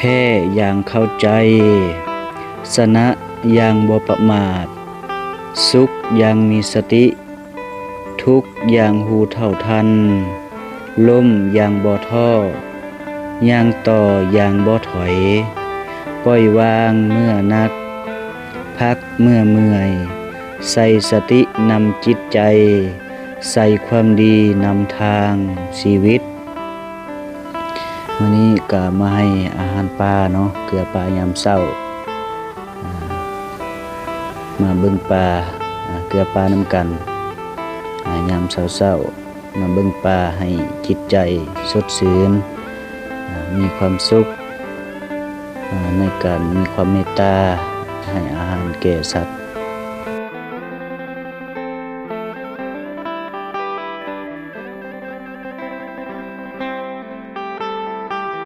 แพ้อย่างเข้าใจสนะอย่างบ่ประมาทสุขอย่างมีสติทุกข์อย่างหูเท่าทันล้มอย่างบ่ท้อย่างต่ออย่างบ่ถอยปล่อยวางเมื่อนักพักเมื่อเมื่อยใส่สตินำจิตใจใส่ความดีนำทางชีวิตวันนี้ก็มาให้อาหารปลาเนาะเกลือปลายามเช้ามาเบิ่งปลาเกลือปลาน้ำกันยามเช้าๆมาเบิ่งปลาให้จิตใจสดชื่นมีความสุขในการมีความเมตตาให้อาหารแก่สัตว์